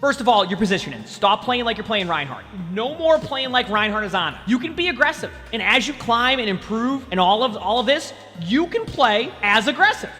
First of all, your positioning. Stop playing like you're playing Reinhardt. No more playing like Reinhardt is Ana. You can be aggressive. And as you climb and improve and all of this, you can play as aggressive.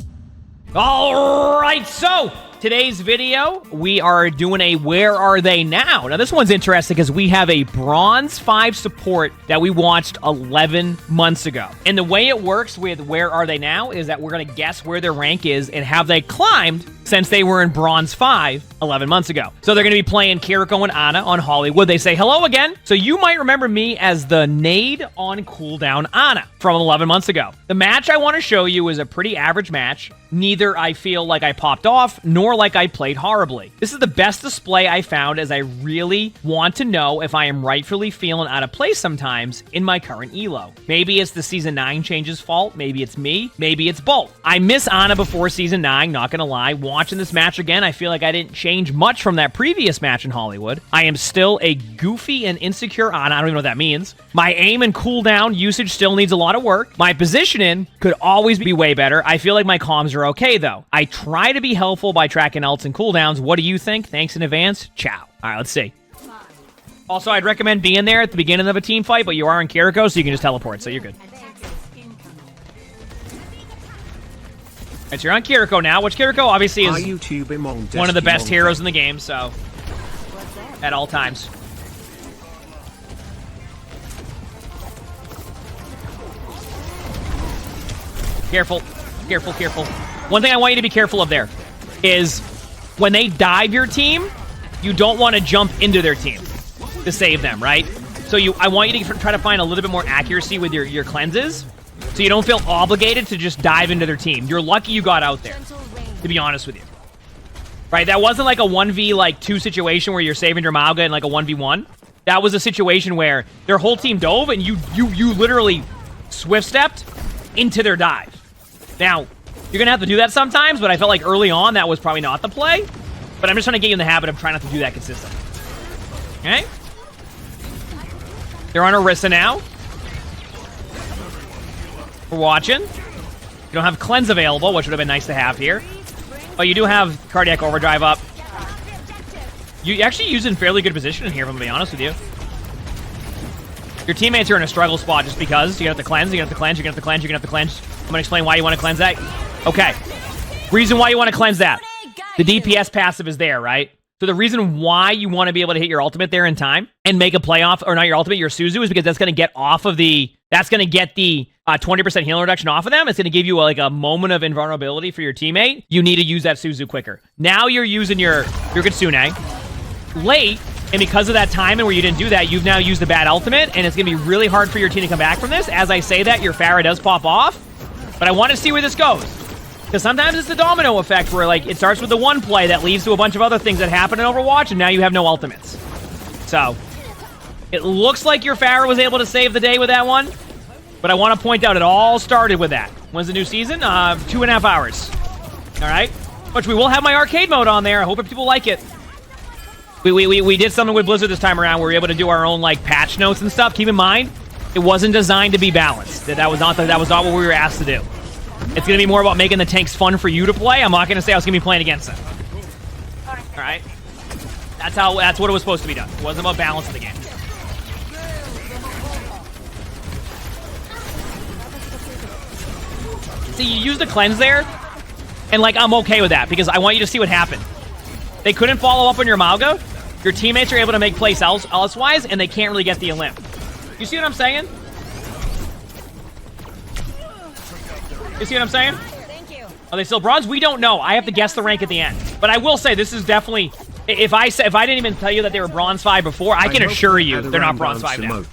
All right, so today's video, we are doing a Where Are They Now? Now, this one's interesting because we have a Bronze 5 support that we watched 11 months ago. And the way it works with Where Are They Now is that we're going to guess where their rank is and have they climbed since they were in Bronze 5 11 months ago. So they're going to be playing Kiriko and Ana on Hollywood. They say hello again. So you might remember me as the nade on cooldown Ana from 11 months ago. The match I want to show you is a pretty average match. Neither I feel like I popped off, nor like I played horribly. This is the best display I found as I really want to know if I am rightfully feeling out of place sometimes in my current elo. Maybe it's the Season 9 changes fault, maybe it's me, maybe it's both. I miss Ana before Season 9, not gonna lie. Watching this match again, I feel like I didn't change much from that previous match in Hollywood. I am still a goofy and insecure Ana, I don't even know what that means. My aim and cooldown usage still needs a lot of work. My positioning could always be way better. I feel like my comms are okay though. I try to be helpful by tracking ults and cooldowns. What do you think? Thanks in advance. Ciao. All right, let's see. Also, I'd recommend being there at the beginning of a team fight, but you are in Kiriko, so you can just teleport, so you're good. Alright, so you're on Kiriko now, which Kiriko obviously is one of the best heroes in the game, so at all times. Careful, careful, careful. One thing I want you to be careful of there is when they dive your team, you don't want to jump into their team to save them, right? So I want you to try to find a little bit more accuracy with your cleanses so you don't feel obligated to just dive into their team. You're lucky you got out there, to be honest with you. Right? That wasn't like a 1v2 situation where you're saving your Mauga in like a 1v1. That was a situation where their whole team dove and you literally swift-stepped into their dive. Now, you're going to have to do that sometimes, but I felt like early on that was probably not the play. But I'm just trying to get you in the habit of trying not to do that consistently. Okay? They're on Orisa now. We're watching. You don't have Cleanse available, which would have been nice to have here. But you do have Cardiac Overdrive up. You're actually using fairly good position in here, if I'm going to be honest with you. Your teammates are in a struggle spot just because. You got the cleanse, you got the cleanse, you got the cleanse, you got the cleanse. I'm going to explain why you want to cleanse that. Okay. Reason why you want to cleanse that. The DPS passive is there, right? So the reason why you want to be able to hit your ultimate there in time and make a playoff, or not your ultimate, your Suzu, is because that's going to get off of the, that's going to get the 20% healing reduction off of them. It's going to give you like a moment of invulnerability for your teammate. You need to use that Suzu quicker. Now you're using your Kitsune late, and because of that timing where you didn't do that, you've now used the bad ultimate, and it's going to be really hard for your team to come back from this. As I say that, your Pharah does pop off, but I want to see where this goes. Because sometimes it's the domino effect where like it starts with the one play that leads to a bunch of other things that happen in Overwatch, and now you have no ultimates. So, it looks like your Pharah was able to save the day with that one, but I want to point out it all started with that. When's the new season? 2.5 hours. Alright? Which we will have my arcade mode on there. I hope people like it. We did something with Blizzard this time around where we were able to do our own like patch notes and stuff. Keep in mind, it wasn't designed to be balanced. That was not what we were asked to do. It's going to be more about making the tanks fun for you to play. I'm not going to say I was going to be playing against them. Alright? That's what it was supposed to be done. It wasn't about balance in the game. See, you use the cleanse there, and like I'm okay with that because I want you to see what happened. They couldn't follow up on your Mauga. Your teammates are able to make plays elsewise, and they can't really get the Olymp. You see what I'm saying? You see what I'm saying? Thank you. Are they still bronze? We don't know. I have to guess the rank at the end. But I will say this is definitely. If I didn't even tell you that they were bronze 5 before, I can assure you they're not bronze 5 now.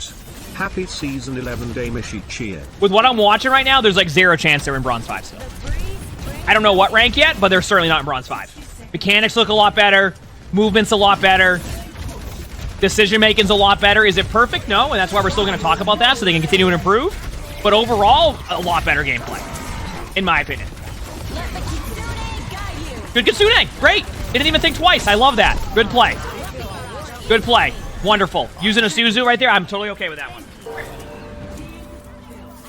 Happy season 11 Hiimishie cheer. With what I'm watching right now, there's like 0 chance they're in bronze 5 still. I don't know what rank yet, but they're certainly not in bronze 5. Mechanics look a lot better. Movement's a lot better. Decision making's a lot better. Is it perfect? No, and that's why we're still going to talk about that so they can continue to improve. But overall, a lot better gameplay, in my opinion. Good Kitsune. Great. Didn't even think twice. I love that. Good play. Good play. Wonderful. Using a Suzu right there, I'm totally okay with that one.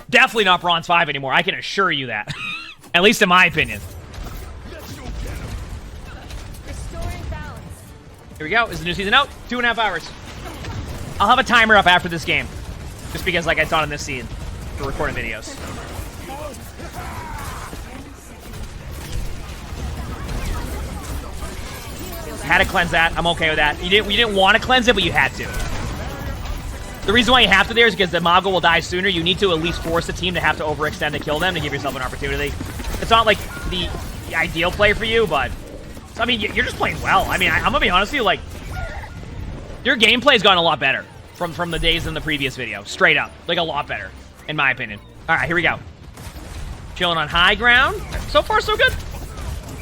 Definitely not bronze 5 anymore. I can assure you that. At least in my opinion. Here we go. Is the new season out? 2.5 hours. I'll have a timer up after this game. Just because, like I taught in this scene, for recording videos. Had to cleanse that. I'm okay with that. You didn't want to cleanse it, but you had to. The reason why you have to there is because the Mago will die sooner. You need to at least force the team to have to overextend to kill them to give yourself an opportunity. It's not like the ideal play for you, but... I mean, you're just playing well. I mean, I'm gonna be honest with you, like... Your gameplay's gotten a lot better from the days in the previous video. Straight up. Like, a lot better, in my opinion. Alright, here we go. Chilling on high ground. So far, so good.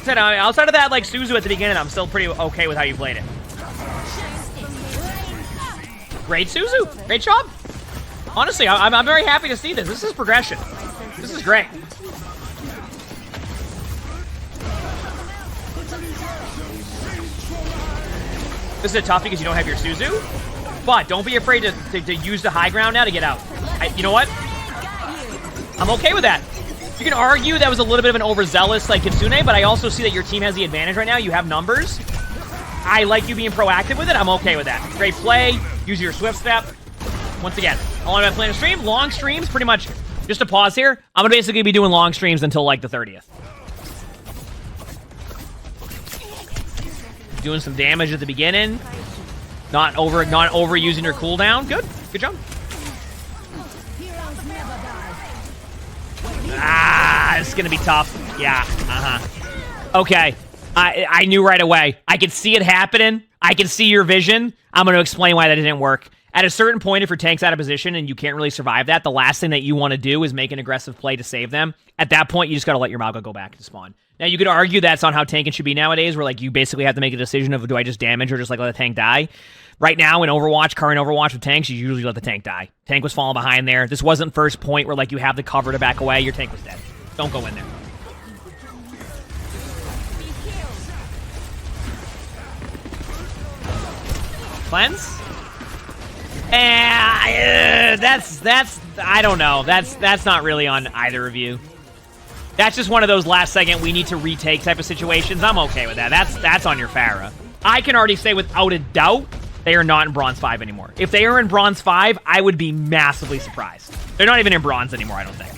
Outside of that, like, Suzu at the beginning, I'm still pretty okay with how you played it. Great, Suzu. Great job. Honestly, I'm very happy to see this. This is progression. This is great. This is a tough because you don't have your Suzu. But don't be afraid to use the high ground now to get out. You know what? I'm okay with that. You can argue that was a little bit of an overzealous like Kitsune, but I also see that your team has the advantage right now. You have numbers. I like you being proactive with it. I'm okay with that. Great play. Use your swift step. Once again, all I'm playing a stream. Long streams, pretty much. Just to pause here, I'm gonna basically be doing long streams until like the 30th. Doing some damage at the beginning. Not overusing your cooldown. Good job. It's gonna be tough. Yeah, Okay, I knew right away. I could see it happening. I can see your vision. I'm gonna explain why that didn't work. At a certain point, if your tank's out of position and you can't really survive that, the last thing that you want to do is make an aggressive play to save them. At that point, you just gotta let your Mago go back to spawn. Now, you could argue that's not how tanking should be nowadays, where like you basically have to make a decision of do I just damage or just like let the tank die. Right now in Overwatch, current Overwatch with tanks, you usually let the tank die. Tank was falling behind there. This wasn't first point where like you have the cover to back away. Your tank was dead. Don't go in there. Cleanse? That's I don't know. That's not really on either of you. That's just one of those last second we need to retake type of situations. I'm okay with that. That's on your Pharah. I can already say without a doubt they are not in Bronze 5 anymore. If they are in Bronze 5, I would be massively surprised. They're not even in Bronze anymore, I don't think.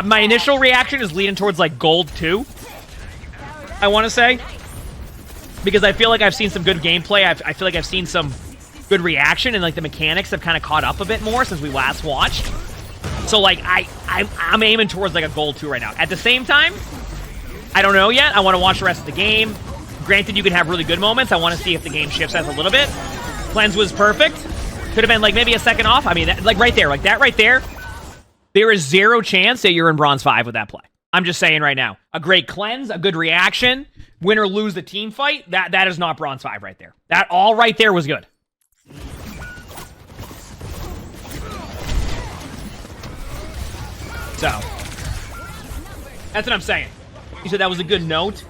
My initial reaction is leaning towards, like, Gold 2, I want to say. Because I feel like I've seen some good gameplay. I feel like I've seen some good reaction, and, like, the mechanics have kind of caught up a bit more since we last watched. So, like, I'm aiming towards, like, a Gold 2 right now. At the same time, I don't know yet. I want to watch the rest of the game. Granted, you can have really good moments. I want to see if the game shifts us a little bit. Cleanse was perfect. Could have been, like, maybe a second off. I mean, like, right there. Like, that right there. There is zero chance that you're in Bronze 5 with that play. I'm just saying right now. A great cleanse, a good reaction, win or lose the team fight, that is not Bronze 5 right there. That all right there was good. So, that's what I'm saying. You said that was a good note.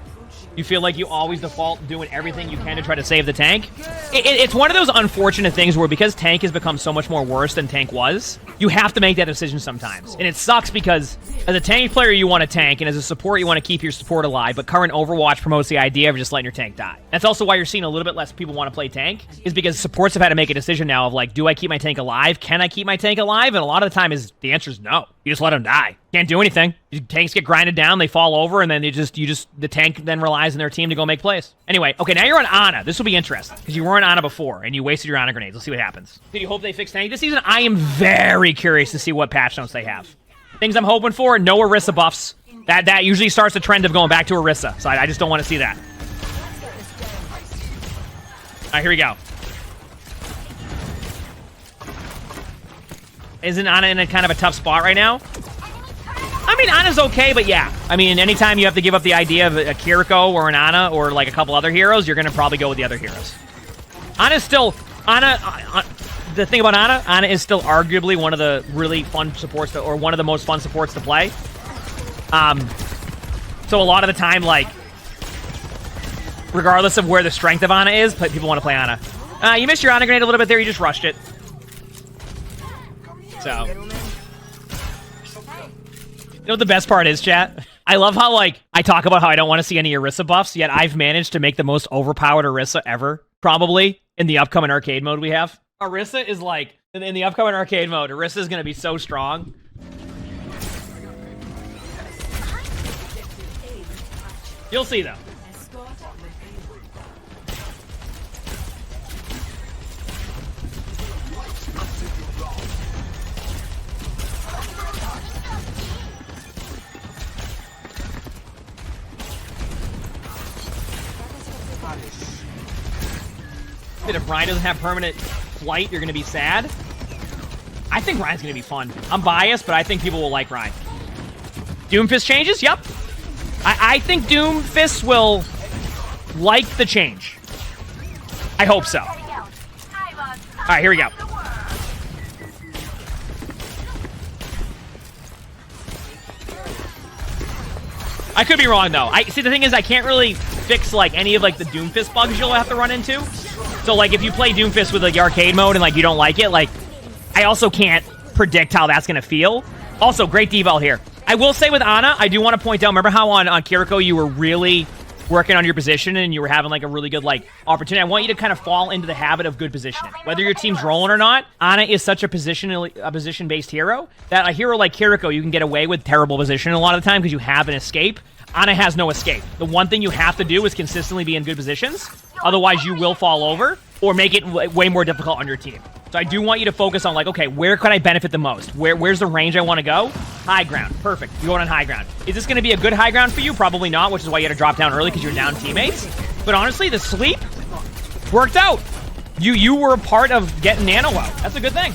You feel like you always default doing everything you can to try to save the tank. It's one of those unfortunate things where because tank has become so much more worse than tank was, you have to make that decision sometimes. And it sucks because as a tank player, you want to tank, and as a support, you want to keep your support alive, but current Overwatch promotes the idea of just letting your tank die. That's also why you're seeing a little bit less people want to play tank, is because supports have had to make a decision now of like, do I keep my tank alive? Can I keep my tank alive? And a lot of the time the answer is no. You just let them die. Can't do anything. Tanks get grinded down, they fall over, and then the tank then relies on their team to go make plays. Anyway, okay, now you're on Ana. This will be interesting, because you weren't Ana before, and you wasted your Ana grenades. Let's see what happens. Did you hope they fix tank this season? I am very curious to see what patch notes they have. Things I'm hoping for, no Orisa buffs. That usually starts a trend of going back to Orisa, so I just don't want to see that. All right, here we go. Isn't Ana in a kind of a tough spot right now? I mean, Ana's okay, but yeah. I mean, anytime you have to give up the idea of a Kiriko or an Ana or like a couple other heroes, you're going to probably go with the other heroes. Ana's still... the thing about Ana is still arguably one of the really fun supports, or one of the most fun supports to play. So a lot of the time, like, regardless of where the strength of Ana is, people want to play Ana. You missed your Ana grenade a little bit there, you just rushed it. So... You know what the best part is, chat? I love how, like, I talk about how I don't want to see any Orisa buffs, yet I've managed to make the most overpowered Orisa ever, probably, in the upcoming arcade mode we have. Orisa is, like, in the upcoming arcade mode, Orisa is going to be so strong. You'll see, though. If Ryan doesn't have permanent flight, you're going to be sad. I think Ryan's going to be fun. I'm biased, but I think people will like Ryan. Doomfist changes? Yep. I think Doomfist will like the change. I hope so. All right, here we go. I could be wrong, though. See, the thing is, I can't really fix, like, any of, like, the Doomfist bugs you'll have to run into. So, like, if you play Doomfist with, like, arcade mode and, like, you don't like it, like, I also can't predict how that's going to feel. Also, great deval here. I will say with Ana, I do want to point out, remember how on Kiriko you were really working on your position and you were having, like, a really good, like, opportunity? I want you to kind of fall into the habit of good positioning. Whether your team's rolling or not, Ana is such a position-based hero that a hero like Kiriko, you can get away with terrible position a lot of the time because you have an escape. Ana has no escape. The one thing you have to do is consistently be in good positions. Otherwise, you will fall over or make it way more difficult on your team. So I do want you to focus on, like, okay, where could I benefit the most? Where's the range I want to go? High ground. Perfect. You're going on high ground. Is this going to be a good high ground for you? Probably not, which is why you had to drop down early because you're down teammates. But honestly, the sleep worked out. You were a part of getting Nano out. That's a good thing.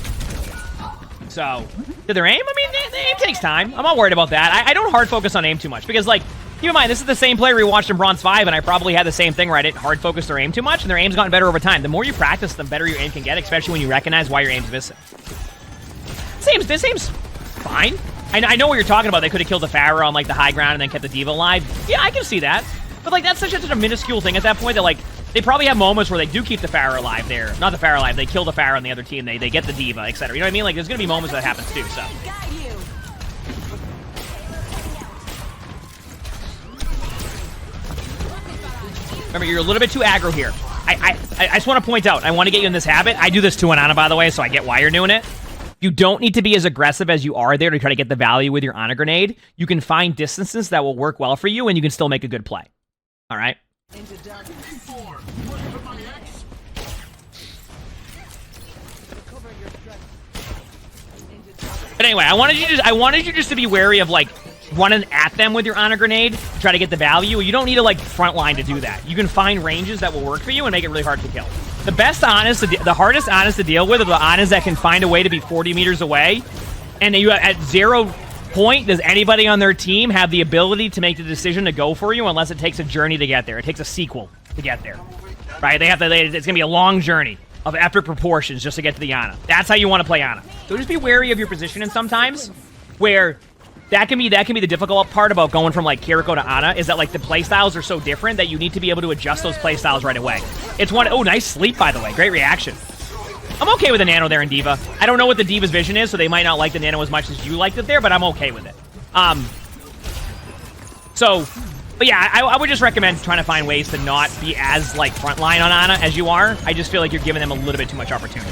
So, did their aim? I mean, the aim takes time. I'm not worried about that. I don't hard focus on aim too much because, like, keep in mind, this is the same player we watched in Bronze 5, and I probably had the same thing where I didn't hard focus their aim too much, and their aim's gotten better over time. The more you practice, the better your aim can get, especially when you recognize why your aim's missing. This aim's fine. I know what you're talking about. They could have killed the Pharah on, like, the high ground and then kept the D.Va alive. Yeah, I can see that. But, like, that's such a minuscule thing at that point that, like, they probably have moments where they do keep the Pharah alive there. Not the Pharah alive. They kill the Pharah on the other team. They get the D.Va, etc. You know what I mean? Like, there's going to be moments that happens, too, so. Remember, you're a little bit too aggro here. I just want to point out, I want to get you in this habit. I do this to an Ana, by the way, so I get why you're doing it. You don't need to be as aggressive as you are there to try to get the value with your Ana grenade. You can find distances that will work well for you, and you can still make a good play. All right? But anyway, I wanted you just to be wary of, like, running at them with your Ana grenade to try to get the value. You don't need to, like, frontline to do that. You can find ranges that will work for you and make it really hard to kill. The best Anas, the hardest Anas to deal with are the Anas that can find a way to be 40 meters away. And you at 0 point, does anybody on their team have the ability to make the decision to go for you unless it takes a journey to get there. It takes a sequel to get there. Right? It's going to be a long journey of epic proportions just to get to the Ana. That's how you want to play Ana. So just be wary of your positioning sometimes, where that can be the difficult part about going from, like, Kiriko to Ana, is that, like, the playstyles are so different that you need to be able to adjust those playstyles right away. Oh, nice sleep, by the way. Great reaction. I'm okay with the Nano there in D.Va. I don't know what the D.Va's vision is, so they might not like the Nano as much as you liked it there, but I'm okay with it. But yeah, I would just recommend trying to find ways to not be as, like, frontline on Ana as you are. I just feel like you're giving them a little bit too much opportunity.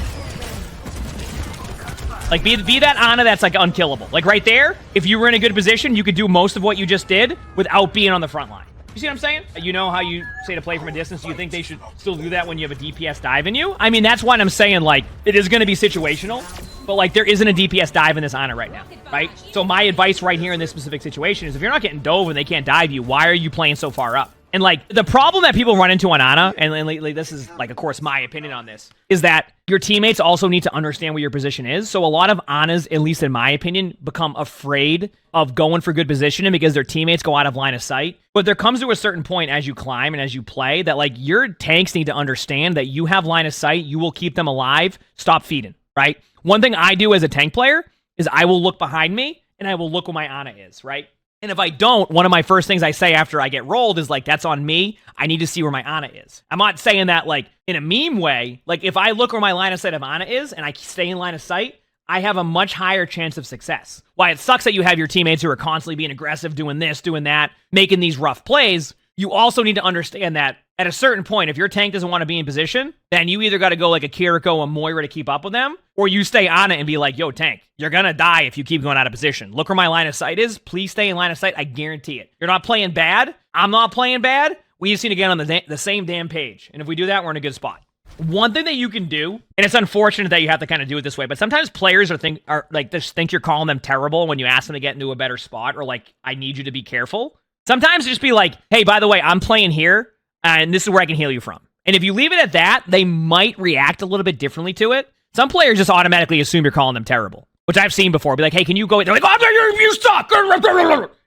Like, be that Ana that's, like, unkillable. Like, right there, if you were in a good position, you could do most of what you just did without being on the front line. You see what I'm saying? You know how you say to play from a distance? Do you think they should still do that when you have a DPS dive in you? I mean, that's why I'm saying, like, it is going to be situational. But, like, there isn't a DPS dive in this Ana right now, right? So my advice right here in this specific situation is if you're not getting dove and they can't dive you, why are you playing so far up? And, like, the problem that people run into on Ana, and like, this is, like, of course, my opinion on this, is that your teammates also need to understand what your position is. So a lot of Anas, at least in my opinion, become afraid of going for good positioning because their teammates go out of line of sight. But there comes to a certain point as you climb and as you play that, like, your tanks need to understand that you have line of sight, you will keep them alive, stop feeding, right? One thing I do as a tank player is I will look behind me and I will look where my Ana is, right? And if I don't, one of my first things I say after I get rolled is, like, that's on me. I need to see where my Ana is. I'm not saying that, like, in a meme way. Like, if I look where my line of sight of Ana is and I stay in line of sight, I have a much higher chance of success. Why it sucks that you have your teammates who are constantly being aggressive, doing this, doing that, making these rough plays. You also need to understand that at a certain point, if your tank doesn't want to be in position, then you either got to go like a Kiriko, a Moira to keep up with them, or you stay on it and be like, yo, tank, you're going to die if you keep going out of position. Look where my line of sight is. Please stay in line of sight. I guarantee it. You're not playing bad. I'm not playing bad. We just need to get on the same damn page. And if we do that, we're in a good spot. One thing that you can do, and it's unfortunate that you have to kind of do it this way, but sometimes players are like just think you're calling them terrible when you ask them to get into a better spot, or like, I need you to be careful. Sometimes just be like, hey, by the way, I'm playing here, and this is where I can heal you from. And if you leave it at that, they might react a little bit differently to it. Some players just automatically assume you're calling them terrible, which I've seen before. Be like, hey, can you go? They're like, oh, you suck.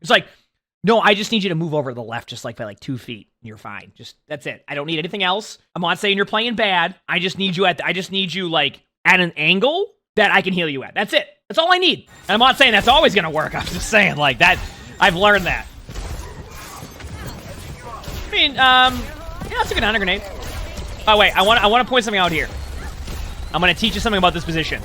It's like, no, I just need you to move over to the left just like by like 2 feet. And you're fine. Just, that's it. I don't need anything else. I'm not saying you're playing bad. I just need you like at an angle that I can heal you at. That's it. That's all I need. And I'm not saying that's always going to work. I'm just saying like that. I've learned that. I mean, yeah, that's a good honor grenade. By the way, I want to point something out here. I'm going to teach you something about this position.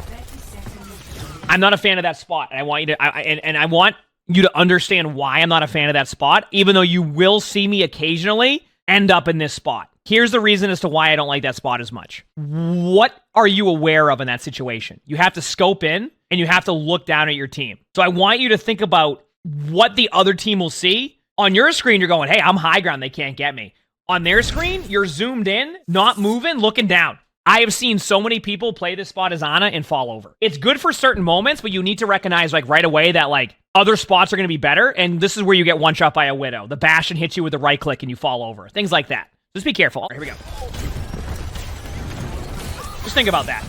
I'm not a fan of that spot, and I want you to, I want you to understand why I'm not a fan of that spot, even though you will see me occasionally end up in this spot. Here's the reason as to why I don't like that spot as much. What are you aware of in that situation? You have to scope in, and you have to look down at your team. So I want you to think about what the other team will see. On your screen, you're going, hey, I'm high ground. They can't get me. On their screen, you're zoomed in, not moving, looking down. I have seen so many people play this spot as Ana and fall over. It's good for certain moments, but you need to recognize like right away that like other spots are going to be better, and this is where you get one shot by a Widow. The Bastion hits you with the right click and you fall over. Things like that. Just be careful. Here we go. Just think about that.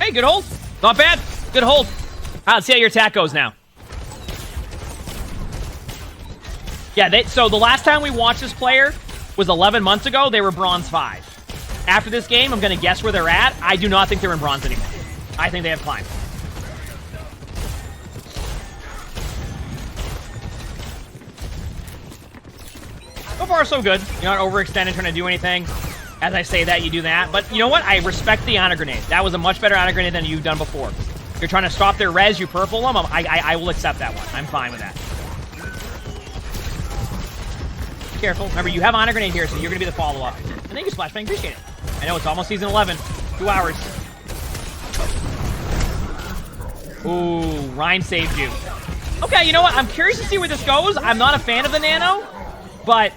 Hey, good hold. Not bad. Good hold. Let's see how your attack goes now. Yeah, so the last time we watched this player was 11 months ago. They were bronze 5. After this game, I'm going to guess where they're at. I do not think they're in bronze anymore. I think they have climbed. So far, so good. You're not overextended trying to do anything. As I say that, you do that. But you know what? I respect the honor grenade. That was a much better honor grenade than you've done before. You're trying to stop their res, you purple them. I will accept that one. I'm fine with that. Be careful. Remember, you have honor grenade here, so you're going to be the follow-up. And thank you, Splashbang. Appreciate it. I know, it's almost season 11. 2 hours. Ooh, Ryan saved you. Okay, you know what? I'm curious to see where this goes. I'm not a fan of the nano, but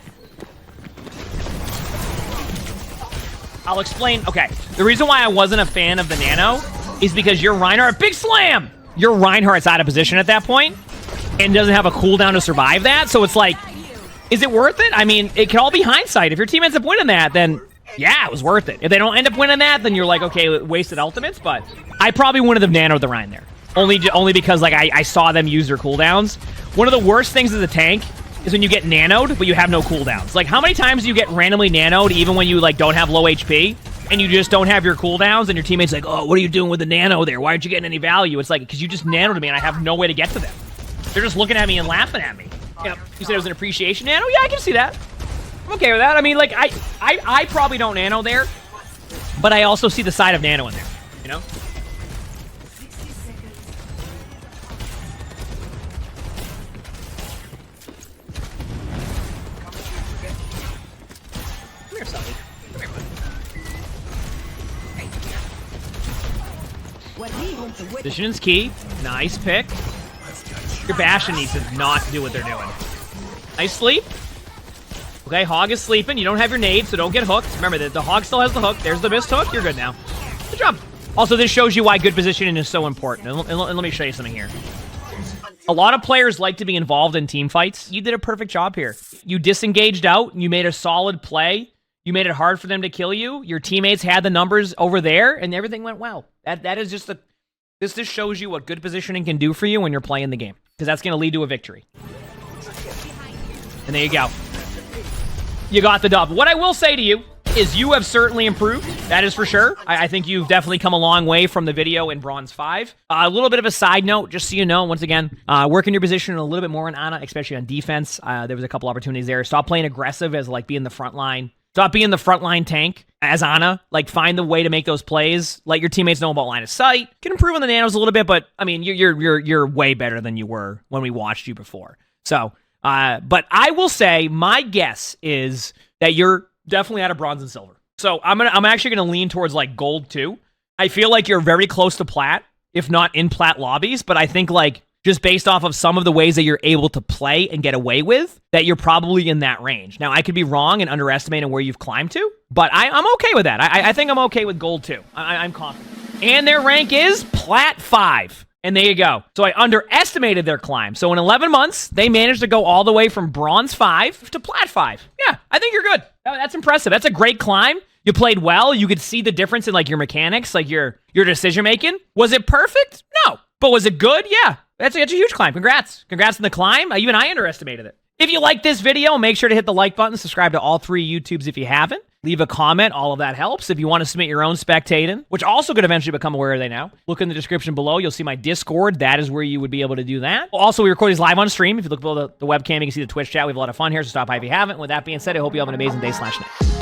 I'll explain. Okay, the reason why I wasn't a fan of the nano is because your Reinhardt, big slam! Your Reinhardt's out of position at that point and doesn't have a cooldown to survive that, so it's like, is it worth it? I mean, it can all be hindsight. If your team ends up winning that, then yeah, it was worth it. If they don't end up winning that, then you're like, okay, wasted ultimates, but I probably wouldn't have nanoed the Rein there. Only because like I saw them use their cooldowns. One of the worst things as a tank is when you get nanoed, but you have no cooldowns. Like, how many times do you get randomly nanoed, even when you, like, don't have low HP, and you just don't have your cooldowns, and your teammate's like, oh, what are you doing with the nano there? Why aren't you getting any value? It's like, because you just nanoed me, and I have no way to get to them. They're just looking at me and laughing at me. You know, you said it was an appreciation nano? Yeah, I can see that. I'm okay with that. I mean, like, I probably don't nano there, but I also see the side of nano in there, you know? Positioning's key. Nice pick. Your Bastion needs to not do what they're doing. Nice sleep. Okay, Hog is sleeping. You don't have your nade, so don't get hooked. Remember, the Hog still has the hook. There's the missed hook. You're good now. Good job. Also, this shows you why good positioning is so important. And let me show you something here. A lot of players like to be involved in team fights. You did a perfect job here. You disengaged out. You made a solid play. You made it hard for them to kill you. Your teammates had the numbers over there, and everything went well. That is just this just shows you what good positioning can do for you when you're playing the game, because that's going to lead to a victory. And there you go. You got the dub. What I will say to you is you have certainly improved. That is for sure. I think you've definitely come a long way from the video in Bronze 5. A little bit of a side note, just so you know, once again, work in your position a little bit more in Ana, especially on defense. There was a couple opportunities there. Stop playing aggressive as like being the front line. Stop being the frontline tank as Ana. Like, find the way to make those plays. Let your teammates know about line of sight. Can improve on the nanos a little bit, but I mean, you're way better than you were when we watched you before. So, but I will say my guess is that you're definitely out of bronze and silver. So I'm actually gonna lean towards like gold too. I feel like you're very close to plat, if not in plat lobbies. But I think like, just based off of some of the ways that you're able to play and get away with, that you're probably in that range. Now, I could be wrong and underestimating where you've climbed to, but I'm okay with that. I think I'm okay with gold too. I'm confident. And their rank is plat 5. And there you go. So I underestimated their climb. So in 11 months, they managed to go all the way from bronze 5 to plat 5. Yeah, I think you're good. That's impressive. That's a great climb. You played well. You could see the difference in like your mechanics, like your decision making. Was it perfect? No. But was it good? Yeah. That's a huge climb. Congrats. Congrats on the climb. Even I underestimated it. If you like this video, make sure to hit the like button. Subscribe to all 3 YouTubes if you haven't. Leave a comment. All of that helps. If you want to submit your own spectating, which also could eventually become a Where Are They Now, look in the description below. You'll see my Discord. That is where you would be able to do that. Also, we record these live on stream. If you look below the webcam, you can see the Twitch chat. We have a lot of fun here, so stop by if you haven't. With that being said, I hope you have an amazing day /night.